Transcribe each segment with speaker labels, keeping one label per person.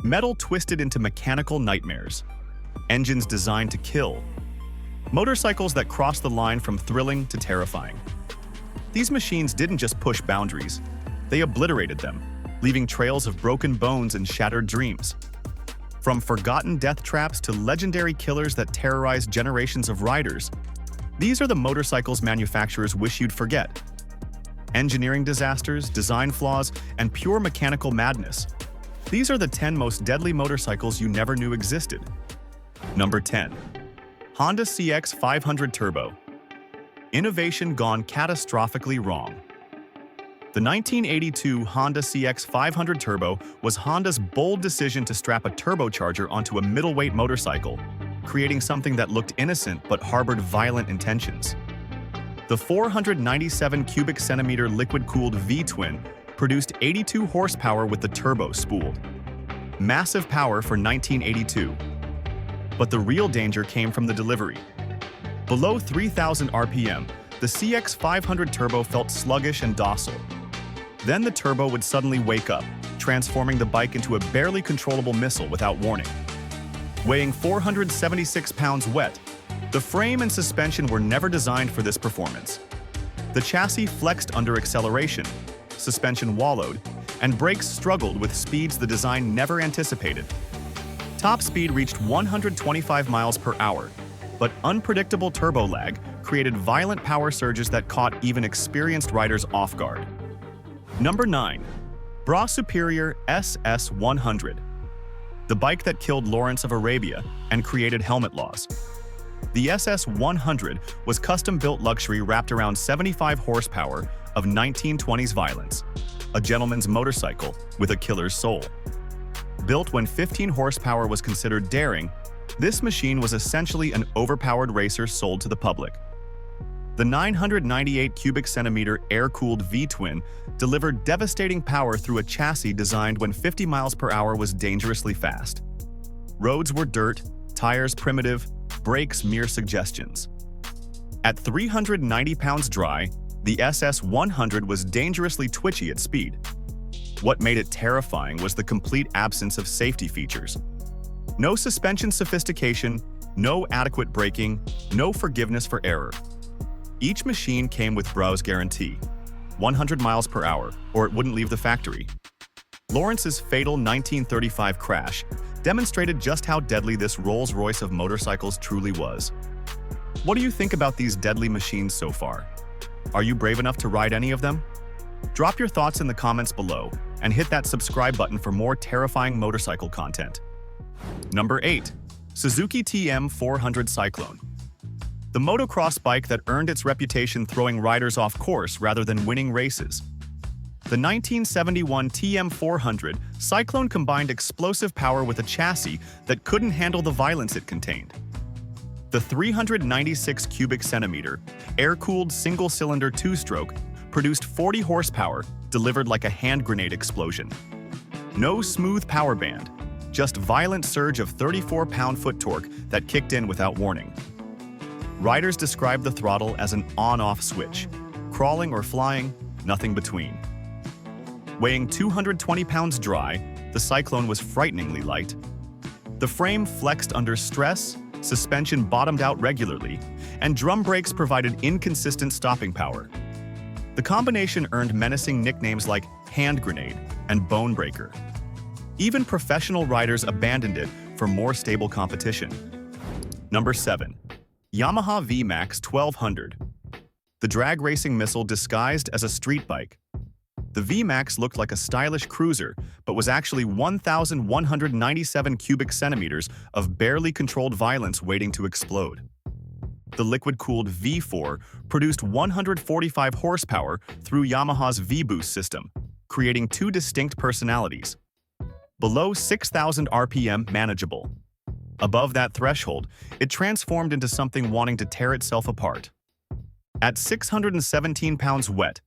Speaker 1: Metal twisted into mechanical nightmares. Engines designed to kill. Motorcycles that crossed the line from thrilling to terrifying. These machines didn't just push boundaries, they obliterated them, leaving trails of broken bones and shattered dreams. From forgotten death traps to legendary killers that terrorized generations of riders, these are the motorcycles manufacturers wish you'd forget. Engineering disasters, design flaws, and pure mechanical madness. These are the 10 most deadly motorcycles you never knew existed. Number 10. Honda CX-500 Turbo. Innovation gone catastrophically wrong. The 1982 Honda CX-500 Turbo was Honda's bold decision to strap a turbocharger onto a middleweight motorcycle, creating something that looked innocent but harbored violent intentions. The 497 cubic centimeter liquid-cooled V-twin produced 82 horsepower with the turbo spooled. Massive power for 1982. But the real danger came from the delivery. Below 3,000 RPM, the CX-500 Turbo felt sluggish and docile. Then the turbo would suddenly wake up, transforming the bike into a barely controllable missile without warning. Weighing 476 pounds wet, the frame and suspension were never designed for this performance. The chassis flexed under acceleration, suspension wallowed, and brakes struggled with speeds the design never anticipated. Top speed reached 125 miles per hour, but unpredictable turbo lag created violent power surges that caught even experienced riders off guard. Number 9. Bra Superior SS100. The bike that killed Lawrence of Arabia and created helmet laws. The SS100 was custom-built luxury wrapped around 75 horsepower of 1920s violence, a gentleman's motorcycle with a killer's soul. Built when 15 horsepower was considered daring, this machine was essentially an overpowered racer sold to the public. The 998 cubic centimeter air-cooled V-twin delivered devastating power through a chassis designed when 50 miles per hour was dangerously fast. Roads were dirt, tires primitive, brakes mere suggestions. At 390 pounds dry, the SS100 was dangerously twitchy at speed. What made it terrifying was the complete absence of safety features. No suspension sophistication, no adequate braking, no forgiveness for error. Each machine came with browse guarantee, 100 miles per hour, or it wouldn't leave the factory. Lawrence's fatal 1935 crash demonstrated just how deadly this Rolls-Royce of motorcycles truly was. What do you think about these deadly machines so far? Are you brave enough to ride any of them? Drop your thoughts in the comments below and hit that subscribe button for more terrifying motorcycle content. Number 8. Suzuki TM400 Cyclone. The motocross bike that earned its reputation throwing riders off course rather than winning races. The 1971 TM400 Cyclone combined explosive power with a chassis that couldn't handle the violence it contained. The 396 cubic centimeter, air-cooled single-cylinder two-stroke produced 40 horsepower, delivered like a hand grenade explosion. No smooth power band, just violent surge of 34 pound-foot torque that kicked in without warning. Riders described the throttle as an on-off switch. Crawling or flying, nothing between. Weighing 220 pounds dry, the Cyclone was frighteningly light. The frame flexed under stress, suspension bottomed out regularly, and drum brakes provided inconsistent stopping power. The combination earned menacing nicknames like Hand Grenade and Bone Breaker. Even professional riders abandoned it for more stable competition. Number 7. Yamaha VMAX 1200. The drag racing missile disguised as a street bike. The VMAX looked like a stylish cruiser, but was actually 1,197 cubic centimeters of barely controlled violence waiting to explode. The liquid-cooled V4 produced 145 horsepower through Yamaha's V-Boost system, creating two distinct personalities. Below 6,000 RPM, manageable. Above that threshold, it transformed into something wanting to tear itself apart. At 617 pounds wet,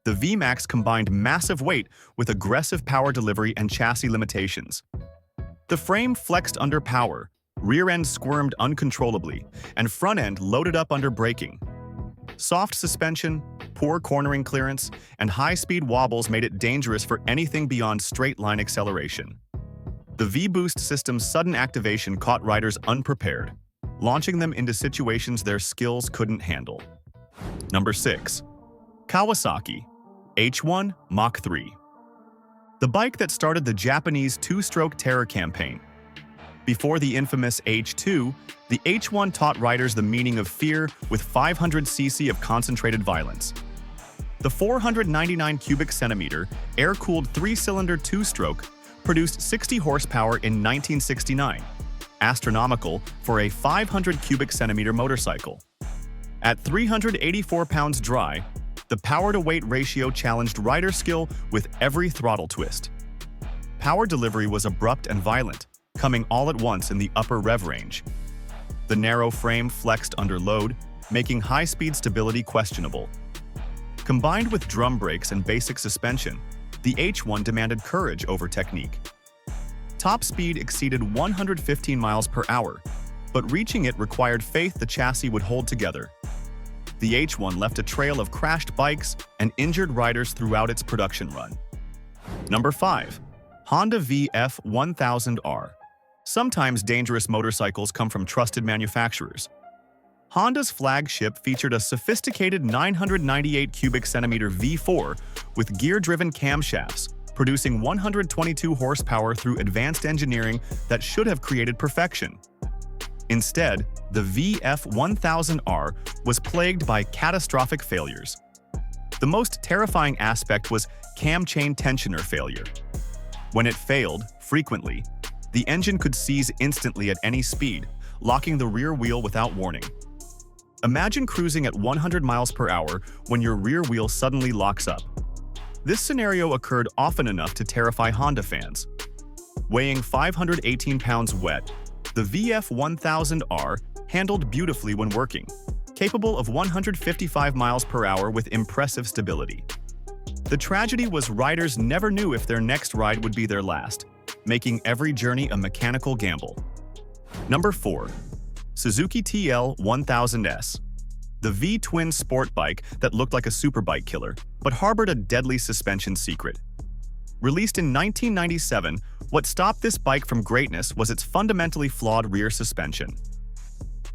Speaker 1: the VMAX combined massive weight with aggressive power delivery and chassis limitations. The frame flexed under power, rear end squirmed uncontrollably, and front end loaded up under braking. Soft suspension, poor cornering clearance, and high-speed wobbles made it dangerous for anything beyond straight-line acceleration. The V-Boost system's sudden activation caught riders unprepared, launching them into situations their skills couldn't handle. Number 6. Kawasaki H1 Mach 3. The bike that started the Japanese two-stroke terror campaign. Before the infamous H2, the H1 taught riders the meaning of fear with 500 cc of concentrated violence. The 499 cubic centimeter, air-cooled three-cylinder two-stroke produced 60 horsepower in 1969, astronomical for a 500 cubic centimeter motorcycle. At 384 pounds dry, the power-to-weight ratio challenged rider skill with every throttle twist. Power delivery was abrupt and violent, coming all at once in the upper rev range. The narrow frame flexed under load, making high-speed stability questionable. Combined with drum brakes and basic suspension, the H1 demanded courage over technique. Top speed exceeded 115 miles per hour, but reaching it required faith the chassis would hold together. The H1 left a trail of crashed bikes and injured riders throughout its production run. Number 5. Honda VF1000R. Sometimes dangerous motorcycles come from trusted manufacturers. Honda's flagship featured a sophisticated 998 cubic centimeter V4 with gear-driven camshafts, producing 122 horsepower through advanced engineering that should have created perfection. Instead, the VF1000R was plagued by catastrophic failures. The most terrifying aspect was cam chain tensioner failure. When it failed, frequently, the engine could seize instantly at any speed, locking the rear wheel without warning. Imagine cruising at 100 miles per hour when your rear wheel suddenly locks up. This scenario occurred often enough to terrify Honda fans. Weighing 518 pounds wet, the VF1000R handled beautifully when working, capable of 155 miles per hour with impressive stability. The tragedy was riders never knew if their next ride would be their last, making every journey a mechanical gamble. Number 4. Suzuki TL1000S. The V-twin sport bike that looked like a superbike killer, but harbored a deadly suspension secret. Released in 1997, what stopped this bike from greatness was its fundamentally flawed rear suspension.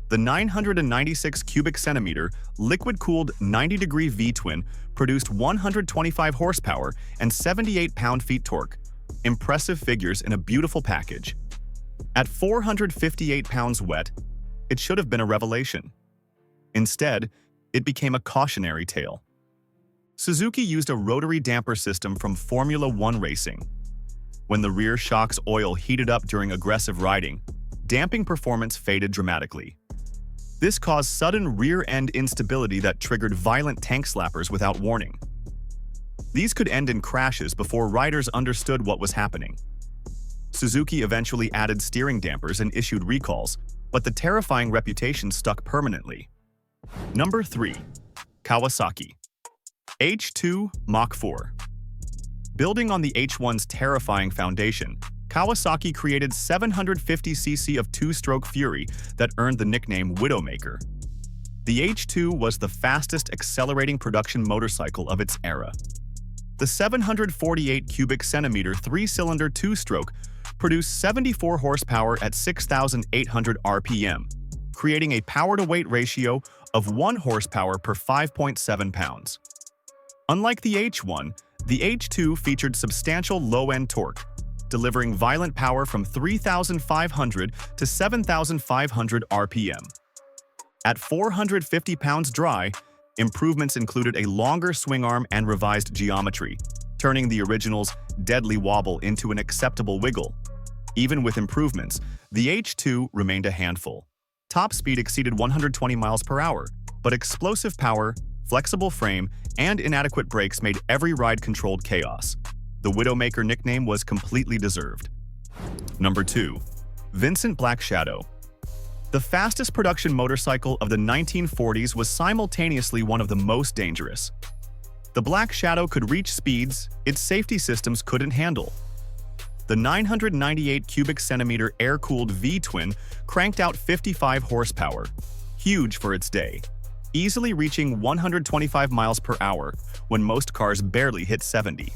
Speaker 1: The 996 cubic centimeter, liquid-cooled 90-degree V-twin produced 125 horsepower and 78 pound-feet torque, impressive figures in a beautiful package. At 458 pounds wet, it should have been a revelation. Instead, it became a cautionary tale. Suzuki used a rotary damper system from Formula One racing. When the rear shock's oil heated up during aggressive riding, damping performance faded dramatically. This caused sudden rear-end instability that triggered violent tank slappers without warning. These could end in crashes before riders understood what was happening. Suzuki eventually added steering dampers and issued recalls, but the terrifying reputation stuck permanently. Number 3. Kawasaki H2 Mach 4. Building on the H1's terrifying foundation, Kawasaki created 750cc of two-stroke fury that earned the nickname Widowmaker. The H2 was the fastest accelerating production motorcycle of its era. The 748 cubic centimeter three-cylinder two-stroke produced 74 horsepower at 6,800 RPM, creating a power-to-weight ratio of 1 horsepower per 5.7 pounds. Unlike the H1, the H2 featured substantial low-end torque, delivering violent power from 3,500 to 7,500 RPM. At 450 pounds dry, improvements included a longer swing arm and revised geometry, turning the original's deadly wobble into an acceptable wiggle. Even with improvements, the H2 remained a handful. Top speed exceeded 120 miles per hour, but explosive power, flexible frame, and inadequate brakes made every ride controlled chaos. The Widowmaker nickname was completely deserved. Number 2. Vincent Black Shadow. The fastest production motorcycle of the 1940s was simultaneously one of the most dangerous. The Black Shadow could reach speeds its safety systems couldn't handle. The 998 cubic centimeter air-cooled V-twin cranked out 55 horsepower, huge for its day, easily reaching 125 miles per hour when most cars barely hit 70.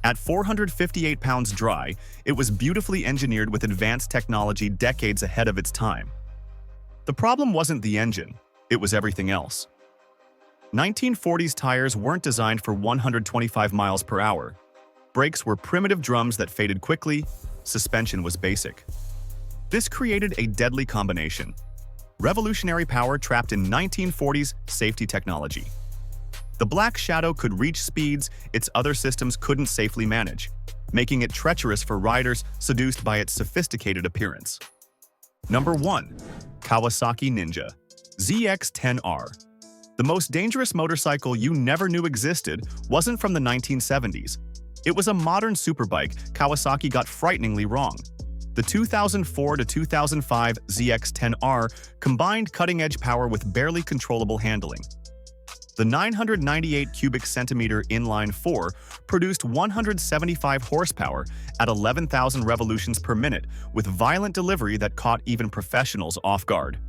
Speaker 1: At 458 pounds dry, it was beautifully engineered with advanced technology decades ahead of its time. The problem wasn't the engine, it was everything else. 1940s tires weren't designed for 125 miles per hour. Brakes were primitive drums that faded quickly, suspension was basic. This created a deadly combination: revolutionary power trapped in 1940s safety technology. The Black Shadow could reach speeds its other systems couldn't safely manage, making it treacherous for riders seduced by its sophisticated appearance. Number 1. Kawasaki Ninja ZX-10R. The most dangerous motorcycle you never knew existed wasn't from the 1970s. It was a modern superbike Kawasaki got frighteningly wrong. The 2004 to 2005 ZX-10R combined cutting-edge power with barely controllable handling. The 998 cubic centimeter inline 4 produced 175 horsepower at 11,000 revolutions per minute with violent delivery that caught even professionals off guard.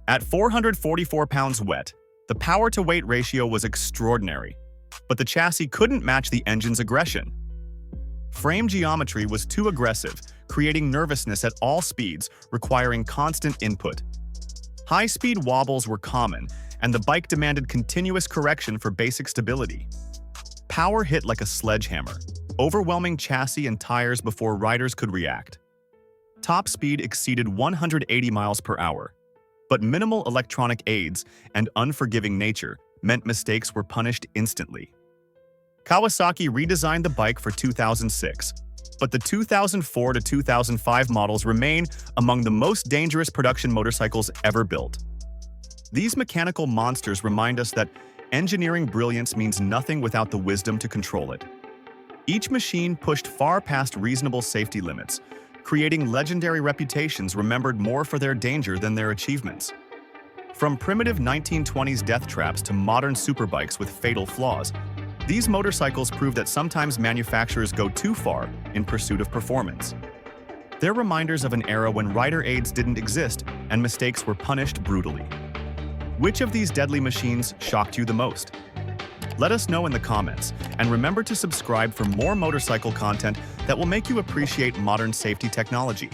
Speaker 1: At 444 pounds wet, the power-to-weight ratio was extraordinary, but the chassis couldn't match the engine's aggression. Frame geometry was too aggressive, creating nervousness at all speeds, requiring constant input. High-speed wobbles were common, and the bike demanded continuous correction for basic stability. Power hit like a sledgehammer, overwhelming chassis and tires before riders could react. Top speed exceeded 180 miles per hour, but minimal electronic aids and unforgiving nature meant mistakes were punished instantly. Kawasaki redesigned the bike for 2006, but the 2004 to 2005 models remain among the most dangerous production motorcycles ever built. These mechanical monsters remind us that engineering brilliance means nothing without the wisdom to control it. Each machine pushed far past reasonable safety limits, creating legendary reputations remembered more for their danger than their achievements. From primitive 1920s death traps to modern superbikes with fatal flaws, these motorcycles prove that sometimes manufacturers go too far in pursuit of performance. They're reminders of an era when rider aids didn't exist and mistakes were punished brutally. Which of these deadly machines shocked you the most? Let us know in the comments, and remember to subscribe for more motorcycle content that will make you appreciate modern safety technology.